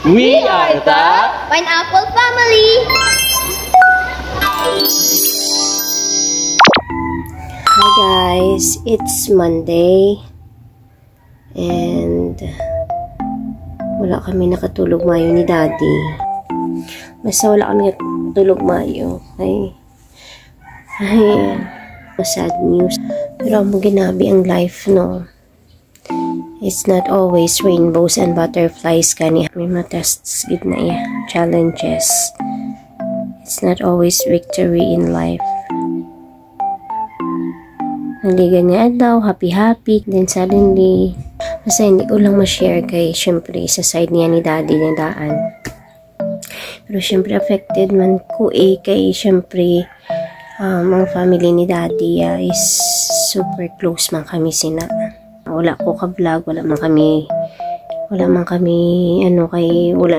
We are the Pineapple Family! Hi guys, it's Monday and wala kami nakatulog mayo ni Daddy. Basta wala kami nakatulog mayo. Ay sad news. Pero ang ginabi ang life, no? It's not always rainbows and butterflies kani. May mga tests, good na challenges. It's not always victory in life. Naligan niya daw, happy, then suddenly, basta hindi ko lang ma-share kay, syempre, sa side niya ni Daddy na daan. Pero syempre, affected man ko kay, syempre, ang family ni Daddy is super close man kami sina. Wala ko ka-vlog, wala man kami, wala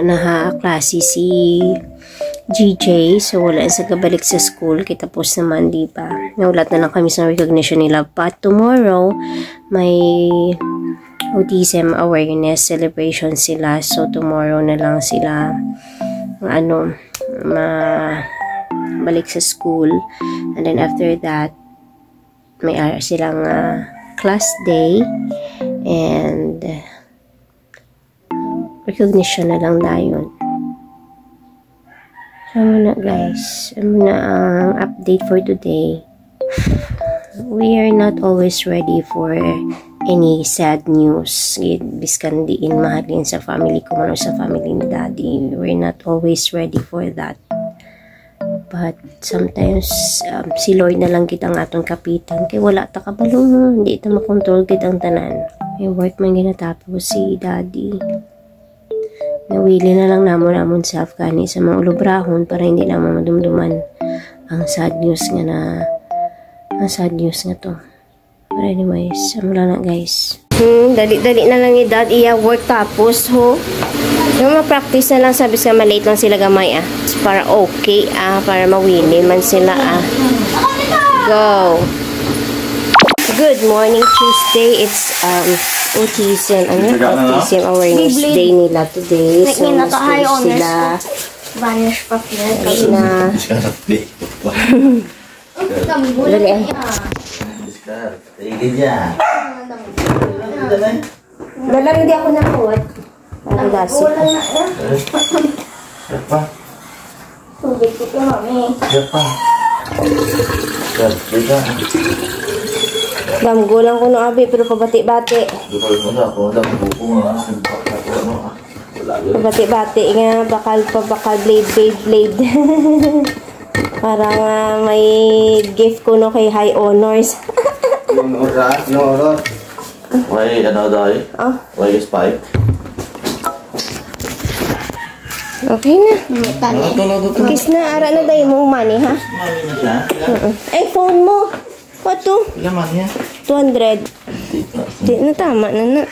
na klase si GJ, so wala sa kabalik sa school, kita tapos naman, di ba? Naulat na lang kami sa recognition nila. But tomorrow, may autism awareness celebration sila, so tomorrow na lang sila, balik sa school, and then after that, may silang class day, and recognition na lang dayon. So muna guys, muna ang update for today. We are not always ready for any sad news. Biskan diin mahalin sa family ko man o sa family ni Daddy. We're not always ready for that. But sometimes, si Lord na lang kitang atong kapitan. Kaya wala ta kabalo no. Hindi ita makontrol kitang tanan. May work man ginatapos si Daddy. Nawili na lang namon self kani sa mga ulubrahon para hindi naman madumduman ang sad news nga to. But anyways, mula na guys. Dali na lang ni Dad iya work tapos ho. Yung ma-practice na lang, sabi sa malate lang sila gamay para okay para mawili man sila Go! Good morning Tuesday. It's autism awareness day nila today. So sila Vanish pa na dali Dalang hindi ako nakuwat. Ang gasip. Siapa? Tubig ko pa, mami. Siapa? Gamgulang ko no abi pero pabati-bati. Pabati-bati nga bakal blade. Parang may gift ko no kay High Honors. No. Why another? Why is pipe? Okay na. Kiss na, ara na dahi mong money, ha? Money na siya? Ay, phone mo. What to? Ilan man niya? 200. Di na, tama na.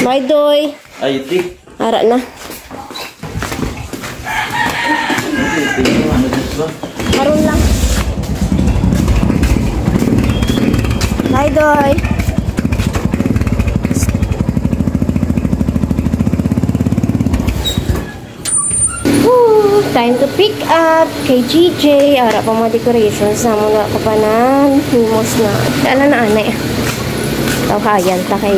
Bye, Doy. Ay, iti. Ara na. Karoon lang. Bye, Doy. Time to pick up kay GJ. Ara pa mga decorations na muna ko pa na himos na. Dala na anay. Tawhayan ta kay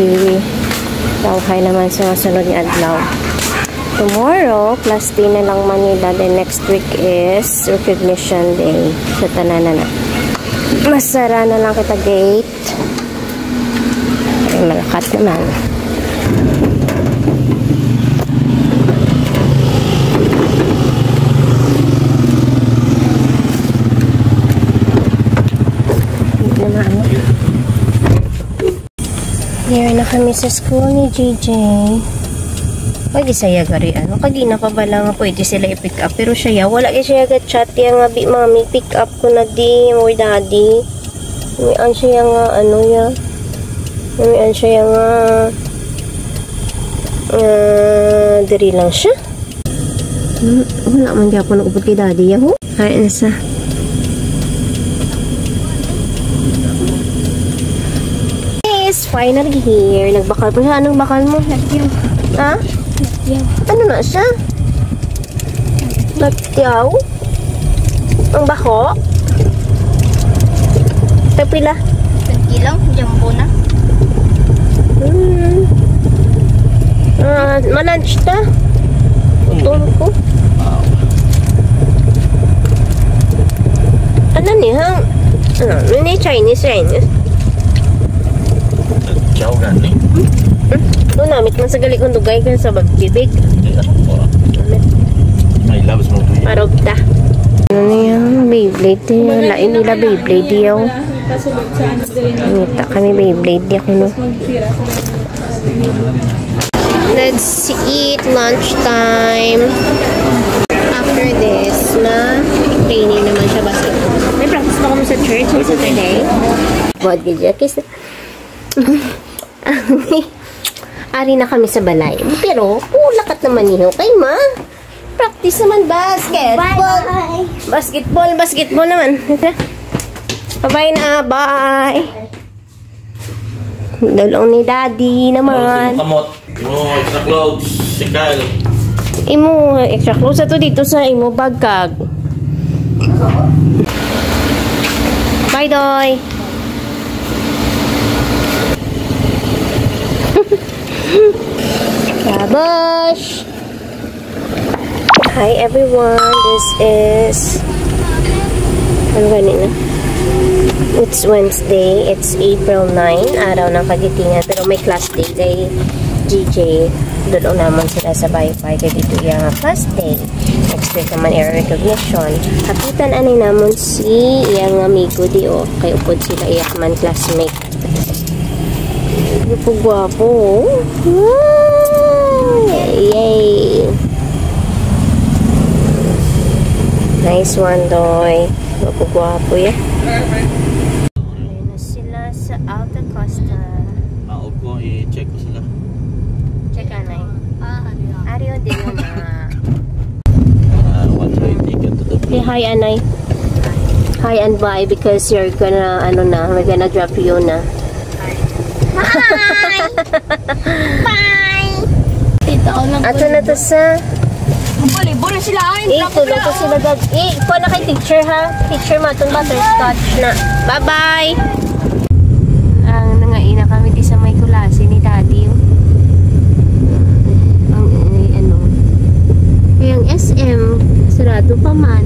tawhay naman sa sunod ni adlaw. Tomorrow, class day na lang Manila. Then next week is recognition day. Sa tanan na. Masara na lang kita gate. Ay, malakat naman. Here na kami sa school ni JJ. Pag isaya gari kagina pa ba lang pwede sila i-pick up pero siya wala siya chat yang nga mami pick up ko na di mo Daddy. May siya nga may siya nga diri lang siya. Wala man di ako nag-upod kay Daddy yaho. Ay nasa finally here. Nagbakal pa siya. Anong bakal mo? Nagyaw. Ha? Nagyaw. Ano na siya? Latyaw? Ang bako? Pepila? 20 lang. Jumbo na. Malunch ta? Utol ko. Ano niya? Ano ni Chinese? Chow gani. Doon namit man sa gali kong dugay ka sa bagbibig. Hindi ano po. May loves mo to yun. Marob ta. Ano niya? Beyblade niya. Lain nila Beyblade yaw. Ngita kami Beyblade niya kuno. Let's eat lunchtime. After this, training naman siya basketball. May practice na kami sa church on Saturday. What did you kiss? Ari na kami sa balay. Pero, lakat naman niyo kay ma. Practice naman basketball. Bye. Basketball naman. Bye na, bye. Dalong ni daddy naman. Kamot. Mo, extra clothes. Sikal. Imo, extra clothes ato dito sa imo bagkag. Bye, Doy. Kabosh! Hi, everyone. This is... Ano ganina? It's Wednesday. It's April 9. Araw ng kagitingan. Pero may class day kay GJ. Doon naman sila sa Wi-Fi. Kaya dito yung class day. Next week naman air recognition. Kapitan anay naman si iyang amigo di o. Kaya upod sila iyak man classmate. Hindi po gwapo. Yay! Nice one, Doy. Gwapo yan. Ayun na sila sa Alta Costa. Maog ko, i-check ko sila. Check anay. Ariyo din yun na. One train ticket to the Say hi, Anay. Hi and bye because you're gonna, we're gonna drop you na. Bye. Bye. Tita, Ato na to sa... Balibo na sila. Tulong ko sila gag... Ikaw na kay teacher ha. Teacher mo itong butterscotch na. Bye-bye! Ang nangaina kami di sa may kulasi ni daddy. Ang SM, sarado pa man.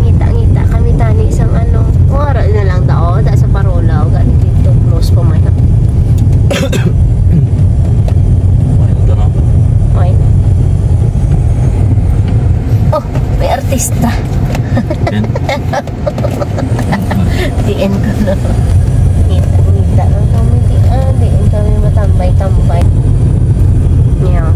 Ngita-ngita kami tani isang oras na lang tao. Da sa parola o galing dito. Close pa man. Okay. Oh, may artista. Diin ko na. Ngita lang kami diin kami matambay-tambay. Yeah.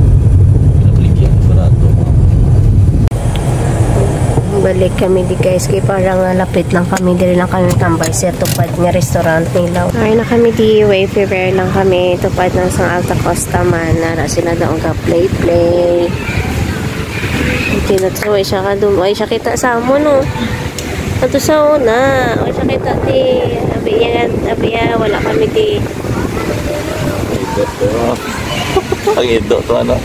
Balik kami di guys kay parang lapit lang kami diri lang kami tambay sa tupad nga restaurant nila. Ay na kami di Wayfarer lang kami tupad ng sang Alta Costa man nara sila daw ka play. Kinatsuway siya ka dum. Ay siya kita sa mo no. Ato sa una. Ay siya kita di. Abiya wala kami di. Ang ido to ano?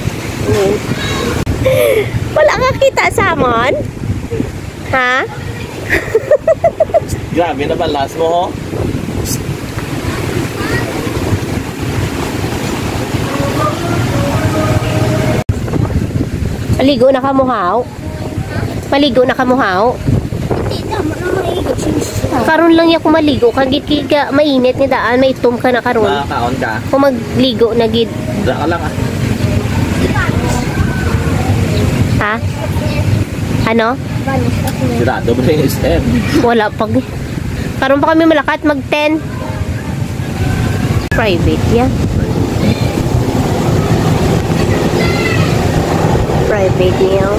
Wala ka kita sa amon? Ha? Grabe na balas mo ho. Maligo na ka muhaw? Maligo na ka muhaw? Tita, maigot siya. Karon lang ya maligo kagit ka mainit ni daan may itom ka na karon. Makakaon ka. Kung magligo na gid. Da ka lang ah. Ha? Ano? Sirado ba yung SM? Wala pag. Karon pa kami malakat mag 10. Private yan. Private meal.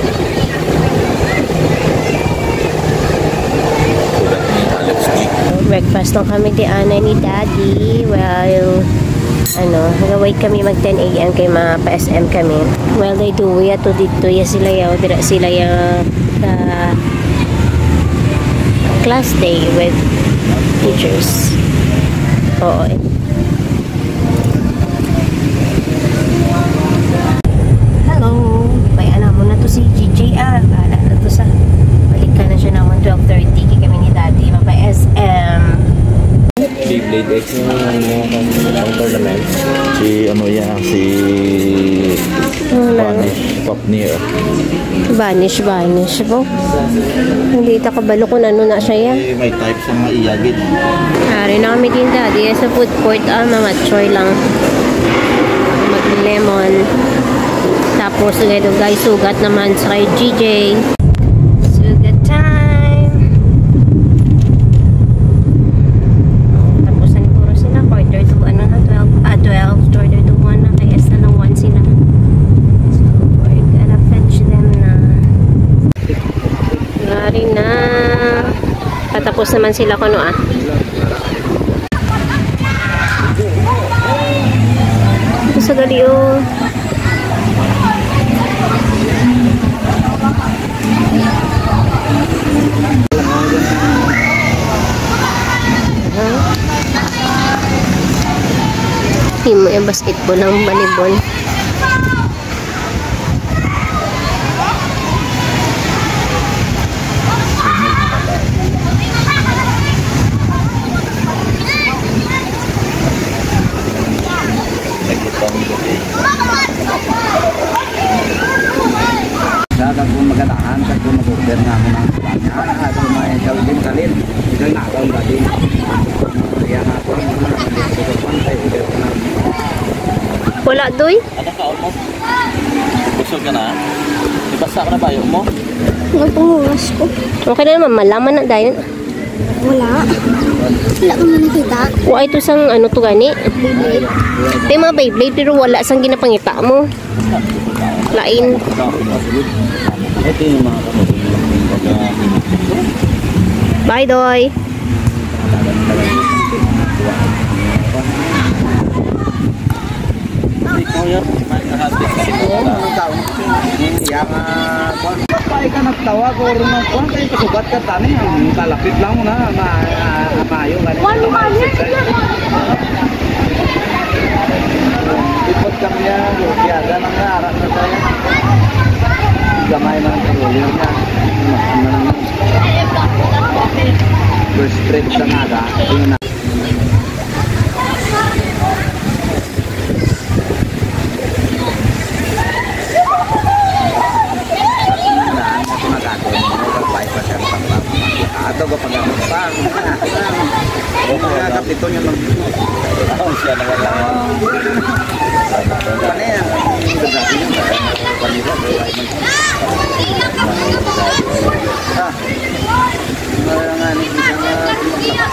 Sulat ni Alex G. Breakfast lang kami di anay ni Daddy. Well, wait kami mag 10 a.m. kay ma-PSM kami. Well, they do. To dito ya sila yaw. Dira sila ya class day with teachers. Oo. Pang tournament. Si ano yan, si Vanish, Popnir. Vanish po. Hindi ta kabalo kung ano na siya yan. May types ng mga iyagid. Ari na kami din dati sa food court, mga choy lang. Mag-lemon. Tapos ito guys, sugat naman sa kay GJ. Sugat time. Tapos na puro sila. Quarter to 12. Quarter to 1 na. Kaya sa lang 1 sila. So we're gonna fetch them na. Ari na. Patapos naman sila kung ano sa gali Himo yung basketball ng volleyball. Kung maganahan, kung mag-order namin ang kanya, ato may kalin kalin, ito na ako ang galing. Kaya nga ako ang Wala doy? ano ka mo? Busog ka na? Ibasa ka na ba yung mo? Nagpunguras ko. Okay na naman, malaman na dahil. Wala. Wala ko man nakita. Wa ito sang ano to gani? May mga Beyblade pero wala sang ginapangita mo. Lain. Ito yung mga kapatid. Bye, Doy. Ay ka nagtawag o rin ng kwan kayo kasugat ka tani ang kalapit lang mo na maayo ipot kami niya kiyada ng narak na tayo gamay ng tuloy niya first trip sa nada yun na ato ba pag-apang kapito niya siya na wala ano yan dagati niya panira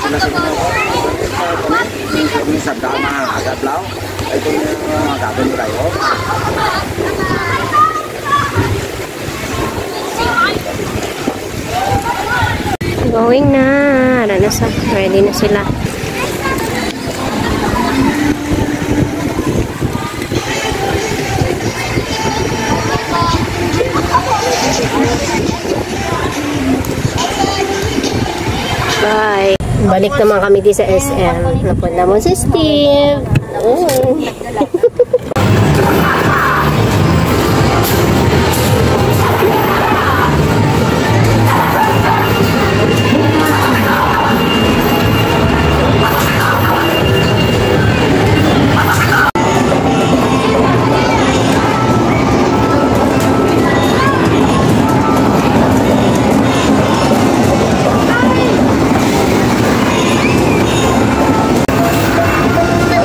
nga sila sa minsan ka agad lang ito yung gagawin tayo Going na. Ready na sila. Bye. Balik naman kami di sa SM. Napunta mo si Steve. Oh.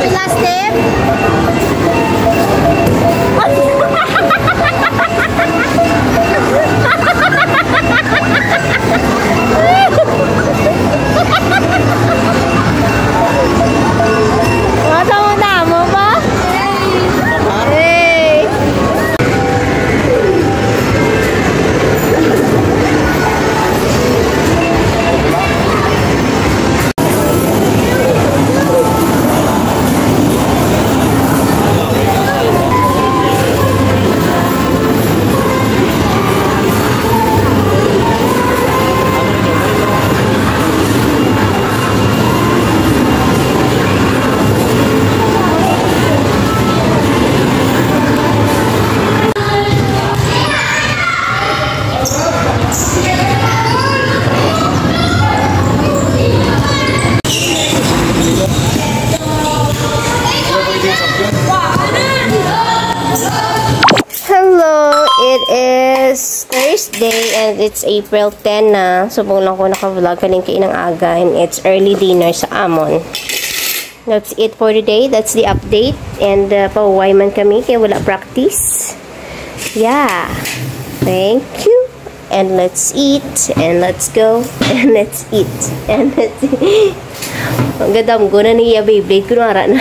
Last step. Thursday and it's April 10 na. Subong lang ko naka-vlog kaling kainang aga and it's early dinner sa Amon. That's it for today. That's the update. And pauway man kami kaya wala practice. Yeah. Thank you. And let's eat. And let's go. And let's eat. And let's eat. Ang gadam ko na niya Beyblade. Kunwara na.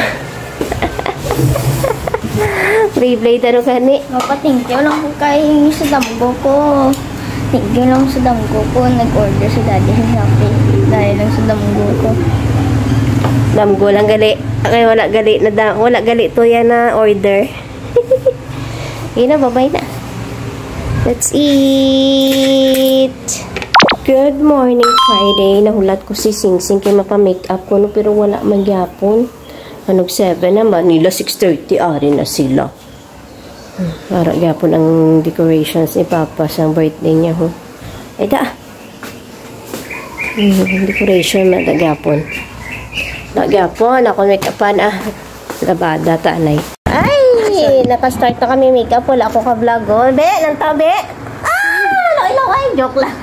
Beyblade ano ka ni? Thank you lang ko kay sa damgo ko. Thank you lang sa damgo ko. Nag-order si daddy sa Shopee. Dahil lang sa damgo ko. Damgo lang gali. Kaya wala gali na wala gali to yan na order. Yun na, babay na. Let's eat. Good morning Friday. Nahulat ko si Singsing kay mapa-makeup ko no, pero wala magyapon. Anog 7 naman nila 6:30 ari na sila. Para gyapon ang decorations ni Papa sa birthday niya ho. Ay da. Decoration na gyapon. Nagyapon ako make-upan labada tanay. Ay, naka-start na kami makeup. Wala ako ka-vlog oh. Be, nang tabi. Ilaw ay joke lang.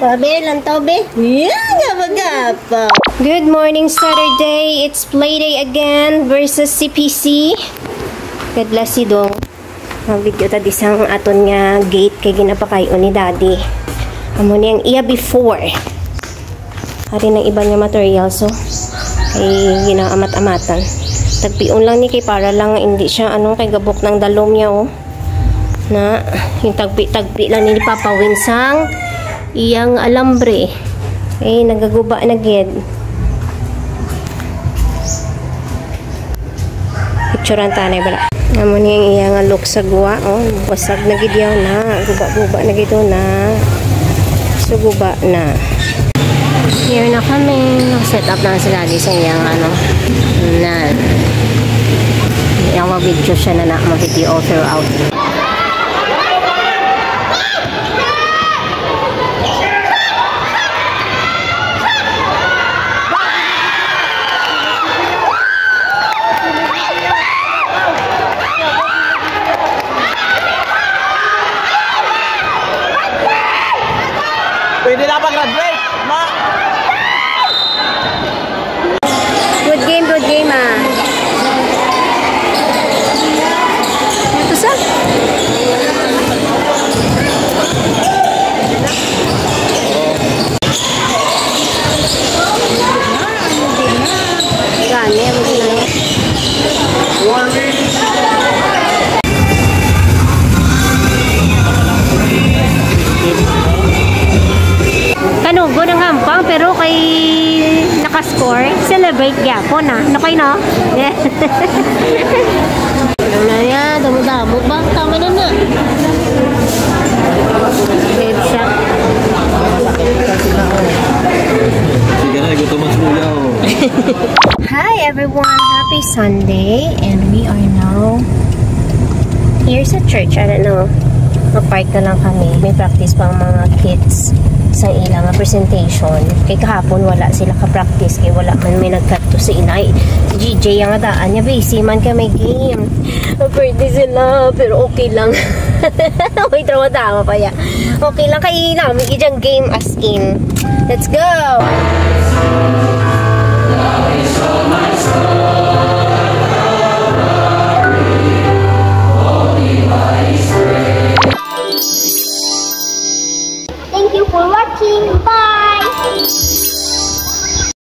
Tabi lang tabi. Yeah, gapa-gapa. Good morning Saturday. It's Playday again versus CPC. God bless you dong. Ang video tadi sang aton nga gate kay ginapakayo ni Daddy. Amo niyang iya before. Hari ng iba nga material so kay ginaamat-amatan. Tagpion lang ni kay para lang hindi siya kay gabok ng dalom niya oh. Na yung tagpi lang ni Papa Winsang iyang alambre nagaguba na gid. Picturean tanay bala amo niyang iyang look sa guwa oh, basag na gid yaw na guba-guba na gid na so guba na. Here na kami set up na sa Daddy sa iyang na iyang mag-video siya na mag-video all throughout. Pwede na pag-graduate, ma! Good game Ito sa? Gani, kanugo ng hampang pero kay nakascore celebrate gyapon no kay no yeah. Ano yan damo-damo ba tama na head shot. Hi everyone, happy Sunday and we are now here sa church. I don't know, mag-park na lang kami, may practice pang mga kids sa ilang presentation. Kay kahapon wala sila ka-practice kay wala man may nagkadto sa inay. Si GJ ang adaan niya busy man kay may game. Birthday sila pero okay lang. May trauma pa ya. Okay lang kay namin ijang game as in. Let's go.